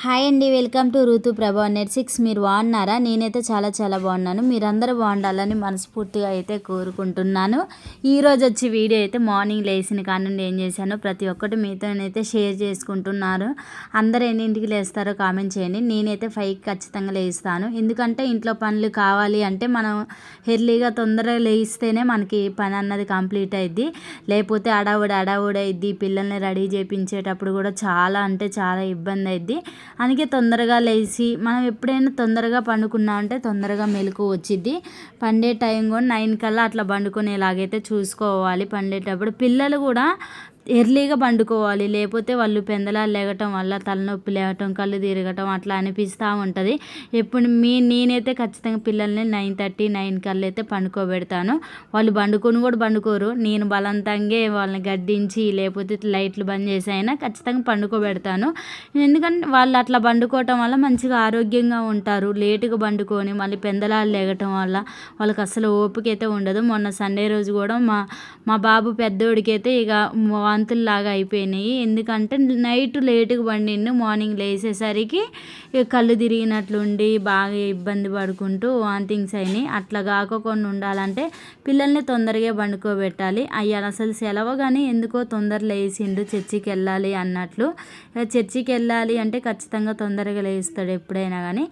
Hi అండి, welcome to ఋతు ప్రభా నెట్6. మీరు బాగున్నారా? నేనైతే చాలా చాలా బాగున్నాను. మీరందరూ బాగుండాలని మనస్ఫూర్తిగా అయితే కోరుకుంటున్నాను. ఈరోజు వచ్చి వీడియో అయితే మార్నింగ్ లేచిన కానుండి ఏం చేశానో ప్రతి ఒక్కటి మీతోనైతే షేర్ చేసుకుంటున్నారు. అందరూ ఎన్నింటికి లేస్తారో కామెంట్ చేయండి. నేనైతే 5కి ఖచ్చితంగా లేస్తాను. ఎందుకంటే ఇంట్లో పనులు కావాలి అంటే మనం ఎర్లీగా తొందరగా లేస్తేనే మనకి పని అన్నది కంప్లీట్ అయ్యిద్ది. లేకపోతే అడావుడి అయ్యిద్ది. పిల్లల్ని రెడీ చేయించేటప్పుడు కూడా చాలా అంటే చాలా ఇబ్బంది అయ్యిద్ది. అందుకే తొందరగా లేచి మనం ఎప్పుడైనా తొందరగా పండుకున్నామంటే తొందరగా మెలకువ వచ్చిద్ది. పండే టైం కూడా 9 కల్లా అట్లా పండుకునేలాగైతే చూసుకోవాలి. పండేటప్పుడు పిల్లలు కూడా ఎర్లీగా పండుకోవాలి. లేకపోతే వాళ్ళు పెందలాలు లేగటం వల్ల తలనొప్పి లేవటం, కళ్ళు తిరగటం అట్లా అనిపిస్తూ ఉంటుంది. ఎప్పుడు నేనైతే ఖచ్చితంగా పిల్లల్ని 9:30, 9 కల్లా అయితే పండుకోబెడతాను. వాళ్ళు పండుకొని కూడా పండుకోరు. నేను బలవంతంగా వాళ్ళని గద్దించి లేకపోతే లైట్లు బంద్ చేసి అయినా ఖచ్చితంగా పండుకోబెడతాను. ఎందుకంటే వాళ్ళు అట్లా పండుకోవటం వల్ల మంచిగా ఆరోగ్యంగా ఉంటారు. లేటుగా పండుకొని మళ్ళీ పెందలాలు లేగటం వల్ల వాళ్ళకి అసలు ఓపిక అయితే ఉండదు. మొన్న సండే రోజు కూడా మా బాబు పెద్దోడికైతే ఇక వాంతుల్లాగా అయిపోయినాయి. ఎందుకంటే నైట్ లేటుగా పండిండు. మార్నింగ్ లేచేసరికి కళ్ళు తిరిగినట్లుండి బాగా ఇబ్బంది పడుకుంటూ వాంతింగ్స్ అయినాయి. అట్లా కాకుండా ఉండాలంటే పిల్లల్ని తొందరగా పండుకోబెట్టాలి. అయ్యాలి అసలు సెలవు కానీ ఎందుకో తొందర లేచిండు చర్చికి వెళ్ళాలి అన్నట్లు. చర్చికి వెళ్ళాలి అంటే ఖచ్చితంగా తొందరగా లేస్తాడు ఎప్పుడైనా కానీ.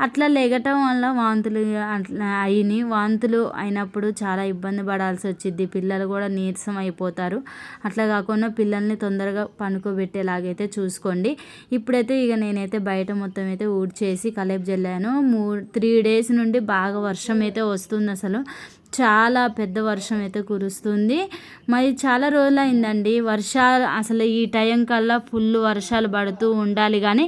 అట్లా లేగటం వల్ల వాంతులు అట్లా అయినాయి. వాంతులు అయినప్పుడు చాలా ఇబ్బంది పడాల్సి వచ్చింది. పిల్లలు కూడా నీరసం అయిపోతారు. అట్లా కాకుండా పిల్లల్ని తొందరగా పండుకోబెట్టేలాగైతే చూసుకోండి. ఇప్పుడైతే ఇక నేనైతే బయట మొత్తం అయితే ఊడ్చేసి కలేపు జల్లాను. 3 డేస్ నుండి బాగా వర్షం అయితే వస్తుంది. అసలు చాలా పెద్ద వర్షం అయితే కురుస్తుంది. మరి చాలా రోజులు అయిందండి వర్షాలు. అసలు ఈ టైం కల్లా ఫుల్ వర్షాలు పడుతూ ఉండాలి కానీ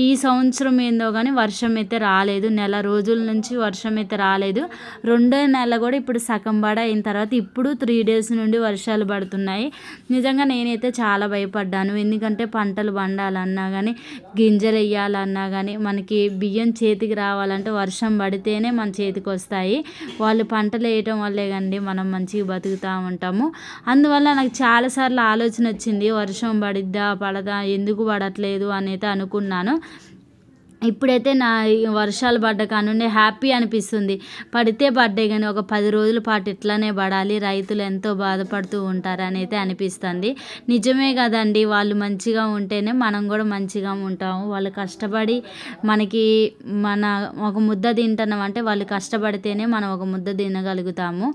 ఈ సంవత్సరం ఏందో కానీ వర్షం అయితే రాలేదు. నెల రోజుల నుంచి వర్షం అయితే రాలేదు. రెండో నెల కూడా ఇప్పుడు సగం అయిన తర్వాత ఇప్పుడు 3 డేస్ నుండి వర్షాలు పడుతున్నాయి. నిజంగా నేనైతే చాలా భయపడ్డాను. ఎందుకంటే పంటలు పండాలన్నా కానీ గింజలు వేయాలన్నా కానీ మనకి బియ్యం చేతికి రావాలంటే వర్షం పడితేనే మన చేతికి వస్తాయి. వాళ్ళు పంటలు వేయటం వల్లే కండి మనం మంచిగా బతుకుతూ ఉంటాము. అందువల్ల నాకు చాలాసార్లు ఆలోచన వచ్చింది, వర్షం పడిద్దా పడదా ఎందుకు పడట్లేదు అని అయితే అనుకున్నాను. ఇప్పుడైతే నా వర్షాలు పడ్డ కానుండి హ్యాపీ అనిపిస్తుంది. పడితే పడ్డాయి కానీ ఒక 10 రోజుల పాటు ఇట్లానే పడాలి, రైతులు ఎంతో బాధపడుతూ ఉంటారని అయితే అనిపిస్తుంది. నిజమే కదండి, వాళ్ళు మంచిగా ఉంటేనే మనం కూడా మంచిగా ఉంటాము. వాళ్ళు కష్టపడి మనకి ఒక ముద్ద తింటున్నాం అంటే వాళ్ళు కష్టపడితేనే మనం ఒక ముద్ద తినగలుగుతాము.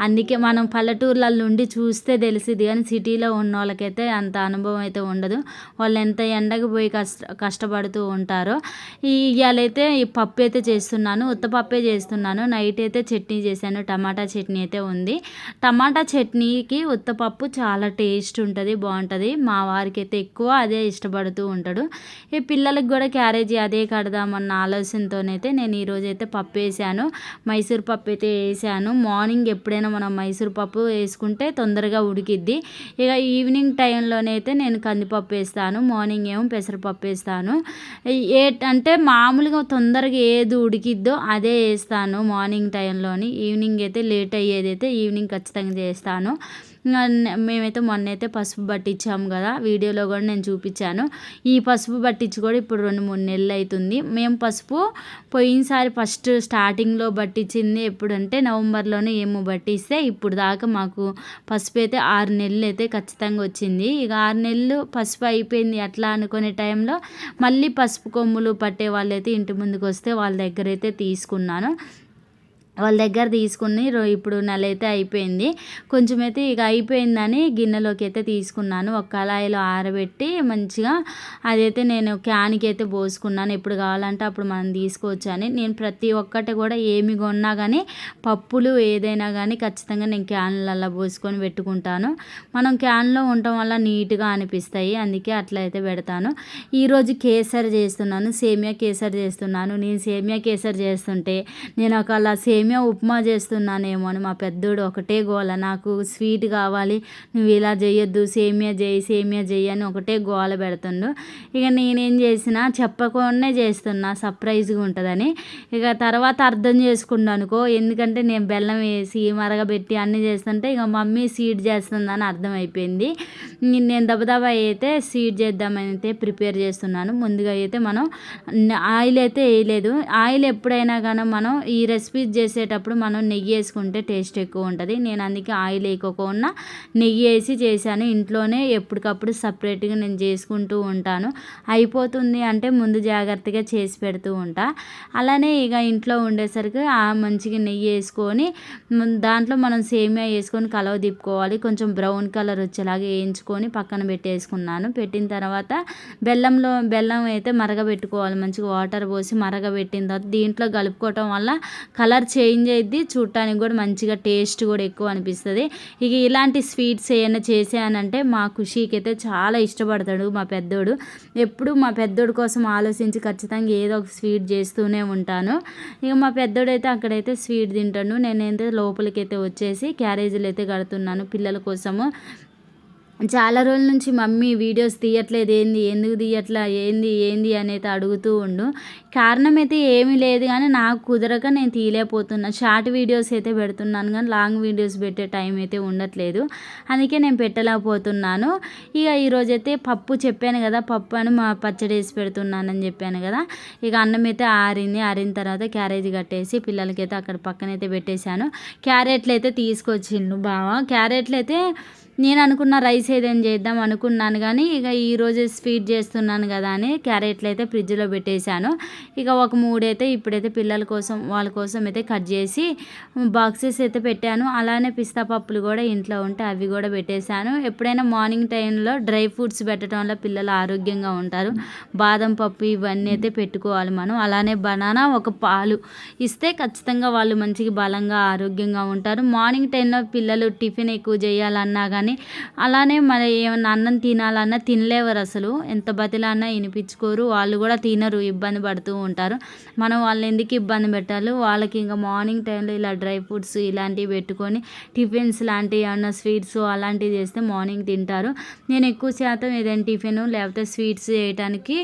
అందుకే మనం పల్లెటూర్ల నుండి చూస్తే తెలిసిద్ది కానీ సిటీలో ఉన్న వాళ్ళకైతే అంత అనుభవం అయితే ఉండదు. వాళ్ళు ఎంత ఎండకు పోయి కష్టపడుతూ ఉంటారో. ఇవాళైతే ఈ పప్పు అయితే చేస్తున్నాను, ఉత్తపప్పే చేస్తున్నాను. నైట్ అయితే చట్నీ చేశాను, టమాటా చట్నీ అయితే ఉంది. టమాటా చట్నీకి ఉత్తపప్పు చాలా టేస్ట్ ఉంటుంది, బాగుంటుంది. మా వారికి అయితే ఎక్కువ అదే ఇష్టపడుతూ ఉంటాడు. ఈ పిల్లలకు కూడా క్యారేజీ అదే కడదామన్న ఆలోచనతోనైతే నేను ఈరోజు అయితే పప్పు వేసాను. మైసూర్ పప్పు అయితే వేసాను. మార్నింగ్ ఎప్పుడైనా మనం మైసూర్ పప్పు వేసుకుంటే తొందరగా ఉడికిద్ది. ఇక ఈవినింగ్ టైంలోనైతే నేను కందిపప్పు వేస్తాను, మార్నింగ్ ఏమో పెసరపప్పు వేస్తాను. అంటే మామూలుగా తొందరగా ఏది ఉడికిద్దో అదే వేస్తాను మార్నింగ్ టైంలోని. ఈవినింగ్ అయితే లేట్ అయ్యేదైతే ఈవినింగ్ ఖచ్చితంగా చేస్తాను. మేమైతే మొన్నైతే పసుపు పట్టించాము కదా, వీడియోలో కూడా నేను చూపించాను. ఈ పసుపు పట్టించి కూడా ఇప్పుడు 2-3 నెలలు అవుతుంది. మేము పసుపు పోయినసారి ఫస్ట్ స్టార్టింగ్లో పట్టించింది ఎప్పుడంటే నవంబర్లోనే ఏమో పట్టిస్తే ఇప్పుడు దాకా మాకు పసుపు అయితే 6 నెలలు అయితే ఖచ్చితంగా వచ్చింది. ఇక 6 నెలలు పసుపు అయిపోయింది అట్లా అనుకునే టైంలో మళ్ళీ పసుపు కొమ్ములు పట్టే వాళ్ళైతే ఇంటి ముందుకు వస్తే వాళ్ళ దగ్గర అయితే తీసుకున్నాను. వాళ్ళ దగ్గర తీసుకుని ఇప్పుడు నెల అయితే అయిపోయింది. కొంచెం అయితే ఇక అయిపోయిందని గిన్నెలోకి అయితే తీసుకున్నాను. ఒక కళాయిలో ఆరబెట్టి మంచిగా అదైతే నేను క్యాన్కి అయితే పోసుకున్నాను. ఎప్పుడు కావాలంటే అప్పుడు మనం తీసుకోవచ్చు అని. నేను ప్రతి ఒక్కటి కూడా ఏమి కొన్నా కానీ పప్పులు ఏదైనా కానీ ఖచ్చితంగా నేను క్యాన్లలో పోసుకొని పెట్టుకుంటాను. మనం క్యాన్లో ఉండటం వల్ల నీట్గా అనిపిస్తాయి, అందుకే అట్లా అయితే పెడతాను. ఈరోజు కేసరి చేస్తున్నాను, సేమియా కేసరి చేస్తున్నాను. నేను సేమియా కేసరి చేస్తుంటే నేను ఒకలా సేమియా సేమియా ఉప్మా చేస్తున్నానేమో అని మా పెద్దోడు ఒకటే గోల, నాకు స్వీట్ కావాలి, నువ్వు ఇలా చేయొద్దు, సేమియా చేయి అని ఒకటే గోల పెడుతుండు. ఇక నేనేం చేసినా చెప్పకుండానే చేస్తున్నా, సర్ప్రైజ్గా ఉంటుందని. ఇక తర్వాత అర్థం చేసుకున్నాను అనుకో, ఎందుకంటే నేను బెల్లం వేసి మరగబెట్టి అన్నీ చేస్తుంటే ఇక మమ్మీ స్వీట్ చేస్తుందని అర్థమైపోయింది. నేను దబదబా అయితే స్వీట్ చేద్దామని అయితే ప్రిపేర్ చేస్తున్నాను. ముందుగా అయితే మనం ఆయిల్ అయితే వేయలేదు. ఆయిల్ ఎప్పుడైనా కానీ మనం ఈ రెసిపీ చేసేటప్పుడు మనం నెయ్యి వేసుకుంటే టేస్ట్ ఎక్కువ ఉంటుంది. నేను అందుకే ఆయిల్ వేయకోకుండా నెయ్యి వేసి చేశాను. ఇంట్లోనే ఎప్పటికప్పుడు సపరేట్గా నేను చేసుకుంటూ ఉంటాను. అయిపోతుంది అంటే ముందు జాగ్రత్తగా చేసి పెడుతూ ఉంటా. అలానే ఇక ఇంట్లో ఉండేసరికి మంచిగా నెయ్యి వేసుకొని దాంట్లో మనం సేమియా వేసుకొని కలవ తిప్పుకోవాలి. కొంచెం బ్రౌన్ కలర్ వచ్చేలాగా వేయించుకొని పక్కన పెట్టేసుకున్నాను. పెట్టిన తర్వాత బెల్లం అయితే మరగబెట్టుకోవాలి. మంచిగా వాటర్ పోసి మరగబెట్టిన తర్వాత దీంట్లో కలుపుకోవటం వల్ల కలర్ చేంజ్ అయ్యిద్ది, చూడటానికి కూడా మంచిగా టేస్ట్ కూడా ఎక్కువ అనిపిస్తుంది. ఇక ఇలాంటి స్వీట్స్ ఏమైనా చేసానంటే మా ఖుషీకి అయితే చాలా ఇష్టపడతాడు మా పెద్దోడు. ఎప్పుడు మా పెద్దోడు కోసం ఆలోచించి ఖచ్చితంగా ఏదో ఒక స్వీట్ చేస్తూనే ఉంటాను. ఇక మా పెద్దోడైతే అక్కడైతే స్వీట్ తింటాడు. నేనైతే లోపలికి అయితే వచ్చేసి క్యారేజీలు అయితే కడుతున్నాను పిల్లల కోసము. చాలా రోజుల నుంచి మమ్మీ వీడియోస్ తీయట్లేదు, ఎందుకు తీయట్లా, ఏంది అనేది అడుగుతూ ఉండు. కారణం అయితే ఏమీ లేదు, కానీ నాకు కుదరక నేను తీయలేకపోతున్నా. షార్ట్ వీడియోస్ అయితే పెడుతున్నాను కానీ లాంగ్ వీడియోస్ పెట్టే టైం అయితే ఉండట్లేదు, అందుకే నేను పెట్టలేకపోతున్నాను. ఇక ఈరోజైతే పప్పు చెప్పాను కదా, పప్పు అని మా పచ్చడి వేసి పెడుతున్నానని చెప్పాను కదా. ఇక అన్నం అయితే ఆరిన తర్వాత క్యారేజీ కట్టేసి పిల్లలకైతే అక్కడ పక్కనైతే పెట్టేశాను. క్యారెట్లు అయితే తీసుకొచ్చిండు బావ. క్యారెట్లు అయితే నేను అనుకున్న రైస్ ఏదైనా చేద్దాం అనుకున్నాను, కానీ ఇక ఈరోజు స్వీట్ చేస్తున్నాను కదా అని క్యారెట్లు అయితే ఫ్రిడ్జ్లో పెట్టేశాను. ఇక ఒక 3 అయితే ఇప్పుడైతే పిల్లల కోసం వాళ్ళ కోసం అయితే కట్ చేసి బాక్సెస్ అయితే పెట్టాను. అలానే పిస్తా పప్పులు కూడా ఇంట్లో ఉంటే అవి కూడా పెట్టేశాను. ఎప్పుడైనా మార్నింగ్ టైంలో డ్రై ఫ్రూట్స్ పెట్టడం వల్ల పిల్లలు ఆరోగ్యంగా ఉంటారు. బాదం పప్పు ఇవన్నీ అయితే పెట్టుకోవాలి మనం. అలానే బనానా, ఒక పాలు ఇస్తే ఖచ్చితంగా వాళ్ళు మంచిగా బలంగా ఆరోగ్యంగా ఉంటారు. మార్నింగ్ టైంలో పిల్లలు టిఫిన్ ఎక్కువ చేయాలన్నా కానీ అలానే మరి ఏమన్నా అన్నం తినాలన్నా తినలేవారు. అసలు ఎంత బతిలాన్నా వినిపించుకోరు, వాళ్ళు కూడా తినరు, ఇబ్బంది పడుతూ ఉంటారు. మనం వాళ్ళని ఎందుకు ఇబ్బంది పెట్టాలి. వాళ్ళకి ఇంకా మార్నింగ్ టైంలో ఇలా డ్రై ఫ్రూట్స్ ఇలాంటివి పెట్టుకొని టిఫిన్స్ లాంటివి ఏమన్నా స్వీట్స్ అలాంటివి చేస్తే మార్నింగ్ తింటారు. నేను ఎక్కువ శాతం ఏదైనా టిఫిన్ లేకపోతే స్వీట్స్ చేయడానికి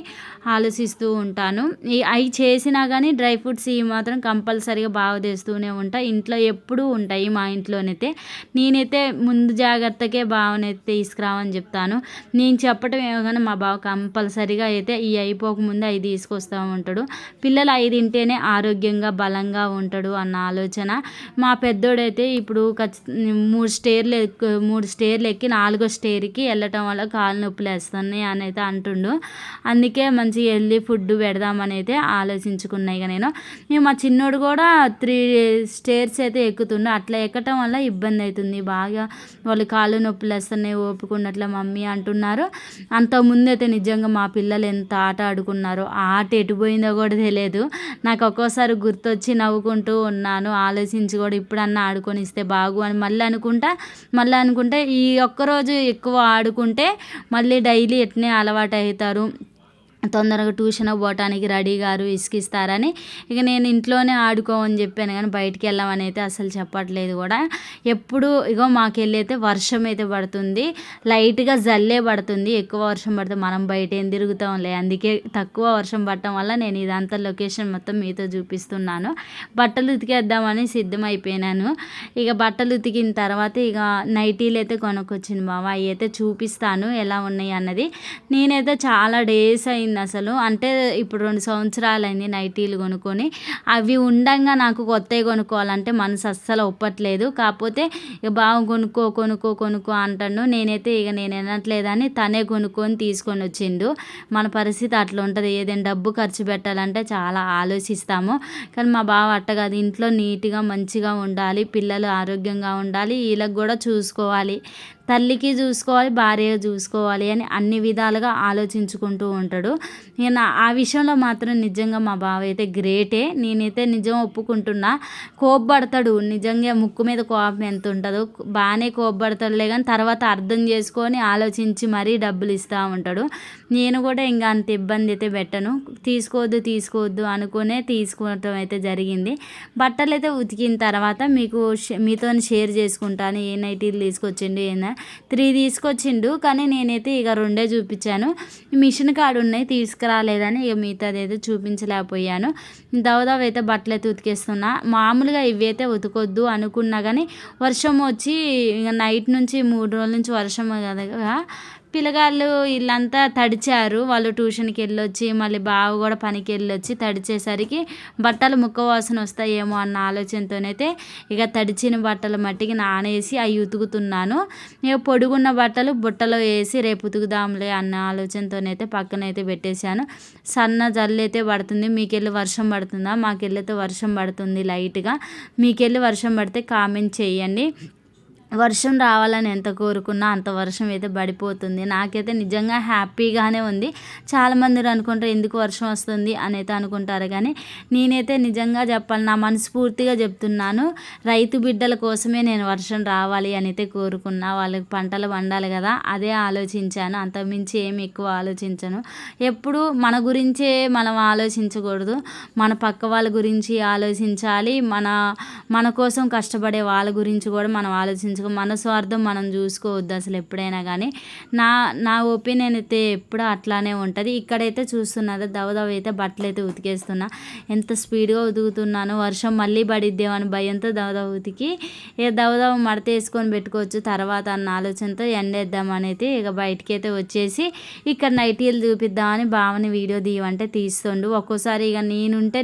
ఆలోచిస్తూ ఉంటాను. అవి చేసినా కానీ డ్రై ఫ్రూట్స్ ఇవి మాత్రం కంపల్సరీగా బాగా తెస్తూనే ఉంటా. ఇంట్లో ఎప్పుడూ ఉంటాయి మా ఇంట్లోనైతే. నేనైతే ముందు జాగ్రత్తగా బావనైతే తీసుకురావని చెప్తాను. నేను చెప్పటం ఏమో కానీ మా బావ కంపల్సరీగా అయితే ఈ అయిపోకముందే అవి తీసుకొస్తూ ఉంటాడు. పిల్లలు అవి తింటేనే ఆరోగ్యంగా బలంగా ఉంటాడు అన్న ఆలోచన. మా పెద్దోడైతే ఇప్పుడు 3 స్టేర్లు ఎక్కి 4వ స్టేర్కి వెళ్ళటం వల్ల కాలు నొప్పులు వేస్తున్నాయి అని అయితే అంటుండు. అందుకే మంచి హెల్దీ ఫుడ్ పెడదామని అయితే ఆలోచించుకున్నాయి. ఇక నేను మా చిన్నోడు కూడా 3 స్టేర్స్ అయితే ఎక్కుతుండు. అట్లా ఎక్కటం వల్ల ఇబ్బంది అవుతుంది బాగా. వాళ్ళు కాళ్ళు నొప్పులు వేస్తున్నాయి, ఓపుకున్నట్ల మమ్మీ అంటున్నారు. అంతకుముందు అయితే నిజంగా మా పిల్లలు ఎంత ఆట ఆడుకున్నారో, ఆ ఆట ఎటు పోయిందో కూడా తెలియదు. నాకు ఒక్కోసారి గుర్తొచ్చి నవ్వుకుంటూ ఉన్నాను. ఆలోచించి కూడా ఇప్పుడన్నా ఆడుకొని ఇస్తే బాగు అని మళ్ళీ అనుకుంటే ఈ ఒక్కరోజు ఎక్కువ ఆడుకుంటే మళ్ళీ డైలీ ఎట్నే అలవాటు అవుతారు, తొందరగా ట్యూషన్ పోవటానికి రెడీ గారు, ఇసుకిస్తారని ఇక నేను ఇంట్లోనే ఆడుకోమని చెప్పాను. కానీ బయటికి వెళ్ళమని అయితే అసలు చెప్పట్లేదు కూడా. ఎప్పుడు ఇగో మాకెళ్ళి అయితే వర్షం అయితే పడుతుంది, లైట్గా జల్లే పడుతుంది. ఎక్కువ వర్షం పడితే మనం బయట ఏం తిరుగుతాంలే, అందుకే తక్కువ వర్షం పడటం వల్ల నేను ఇదంతా లొకేషన్ మొత్తం మీతో చూపిస్తున్నాను. బట్టలు ఉతికేద్దామని సిద్ధమైపోయినాను. ఇక బట్టలు ఉతికిన తర్వాత ఇక నైటీలు అయితే కొనుక్కొచ్చింది బావ. అవి అయితే చూపిస్తాను ఎలా ఉన్నాయి అన్నది. నేనైతే చాలా డేస్ అయింది అసలు, అంటే ఇప్పుడు 2 సంవత్సరాలైంది నైటీలు కొనుక్కొని. అవి ఉండంగా నాకు కొత్తవి కొనుక్కోవాలంటే మనసు అస్సలు ఒప్పట్లేదు. కాకపోతే ఇక బాగా కొనుక్కో అంటాను. నేనైతే ఇక నేను వినట్లేదని తనే కొనుక్కొని తీసుకొని వచ్చిండు. మన పరిస్థితి అట్లా ఉంటుంది. ఏదైనా డబ్బు ఖర్చు పెట్టాలంటే చాలా ఆలోచిస్తాము. కానీ మా బావ అట్ట కాదు, ఇంట్లో నీట్గా మంచిగా ఉండాలి, పిల్లలు ఆరోగ్యంగా ఉండాలి, వీళ్ళకి కూడా చూసుకోవాలి. తల్లికి చూసుకోవాలి, భార్య చూసుకోవాలి అని అన్ని విధాలుగా ఆలోచించుకుంటూ ఉంటాడు. నేను ఆ విషయంలో మాత్రం నిజంగా మా బావ అయితే గ్రేటే. నేనైతే నిజం ఒప్పుకుంటున్నా. కోప్పడతాడు, నిజంగా ముక్కు మీద కోపం ఎంత ఉంటుందో బాగానే కోప్పడతాడులే, కానీ తర్వాత అర్థం చేసుకొని ఆలోచించి మరీ డబ్బులు ఇస్తూ ఉంటాడు. నేను కూడా ఇంకా అంత ఇబ్బంది అయితే పెట్టను. తీసుకోవద్దు అనుకునే తీసుకోవటం అయితే జరిగింది. బట్టలు అయితే ఉతికిన తర్వాత మీతో షేర్ చేసుకుంటాను. ఏ నైటీలు తీసుకొచ్చిండు 3 తీసుకొచ్చిండు, కానీ నేనైతే ఇక 2 చూపించాను. మిషన్ కాడ ఉన్నాయి తీసుకురాలేదని ఇక మిగతాది అయితే చూపించలేకపోయాను. దవదవ అయితే బట్టలు అయితే ఉతికేస్తున్నా. మామూలుగా ఇవి అయితే ఉతకొద్దు అనుకున్నా, కానీ వర్షం వచ్చి ఇక నైట్ నుంచి 3 రోజుల నుంచి వర్షం కదా, పిల్లగాళ్ళు వీళ్ళంతా తడిచారు. వాళ్ళు ట్యూషన్కి వెళ్ళొచ్చి మళ్ళీ బావ కూడా పనికి వెళ్ళొచ్చి తడిచేసరికి బట్టలు ముక్క వాసన వస్తాయేమో అన్న ఆలోచనతోనైతే ఇక తడిచిన బట్టలు మట్టికి నానేసి అవి ఉతుకుతున్నాను. ఇక పొడుగున్న బట్టలు బుట్టలో వేసి రేపు ఉతుకుదాంలే అన్న ఆలోచనతోనైతే పక్కనైతే పెట్టేశాను. సన్న జల్లు అయితే పడుతుంది. మీకెళ్ళి వర్షం పడుతుందా? మాకెళ్ళైతే వర్షం పడుతుంది లైట్గా. మీకెళ్ళి వర్షం పడితే కామెంట్ చేయండి. వర్షం రావాలని ఎంత కోరుకున్నా అంత వర్షం అయితే పడిపోతుంది. నాకైతే నిజంగా హ్యాపీగానే ఉంది. చాలామంది అనుకుంటారు ఎందుకు వర్షం వస్తుంది అని అయితే అనుకుంటారు, కానీ నేనైతే నిజంగా చెప్పాలి, నా మనస్ఫూర్తిగా చెప్తున్నాను, రైతు బిడ్డల కోసమే నేను వర్షం రావాలి అని అయితే కోరుకున్నా. వాళ్ళకి పంటలు పండాలి కదా, అదే ఆలోచించాను. అంతకుమించి ఏమి ఎక్కువ ఆలోచించను. ఎప్పుడు మన గురించే మనం ఆలోచించకూడదు, మన పక్క వాళ్ళ గురించి ఆలోచించాలి. మన కోసం కష్టపడే వాళ్ళ గురించి కూడా మనం ఆలోచించాలి. మన స్వార్థం మనం చూసుకోవద్దు అసలు ఎప్పుడైనా కానీ. నా ఒపీనియన్ అయితే ఎప్పుడూ అట్లానే ఉంటుంది. ఇక్కడైతే చూస్తున్నారు దవదవ అయితే బట్టలు అయితే ఉతికేస్తున్నా. ఎంత స్పీడ్గా ఉతుకుతున్నాను, వర్షం మళ్ళీ పడిద్దేమని భయంతో దవదవ ఉతికి ఇక దవదవ మడత వేసుకొని పెట్టుకోవచ్చు తర్వాత అన్న ఆలోచనతో ఎండేద్దామని అయితే ఇక బయటికి అయితే వచ్చేసి ఇక్కడ నైటీలు చూపిద్దామని బావని వీడియో తీయమంటే తీస్తుండు. ఒక్కోసారి ఇక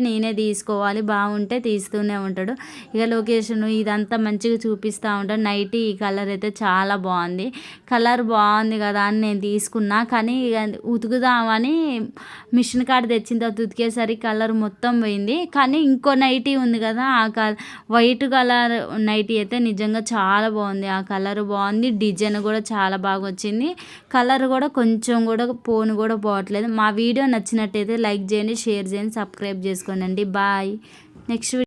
నేనే తీసుకోవాలి, బాగుంటే తీస్తూనే ఉంటాడు. ఇక లొకేషన్ ఇదంతా మంచిగా చూపిస్తూ ఉంటాడు. నైట్ ఈ కలర్ అయితే చాలా బాగుంది. కలర్ బాగుంది కదా అని నేను తీసుకున్నా, కానీ ఇక ఉతుకుదామని మిషన్ కాడ తెచ్చిన తర్వాత ఉతికేసరికి కలర్ మొత్తం పోయింది. కానీ ఇంకో నైటీ ఉంది కదా, వైట్ కలర్ నైటీ అయితే నిజంగా చాలా బాగుంది. ఆ కలర్ బాగుంది, డిజైన్ కూడా చాలా బాగా వచ్చింది. కలర్ కూడా కొంచెం కూడా పోవట్లేదు. మా వీడియో నచ్చినట్టయితే లైక్ చేయండి, షేర్ చేయండి, సబ్స్క్రైబ్ చేసుకోండి. బాయ్. నెక్స్ట్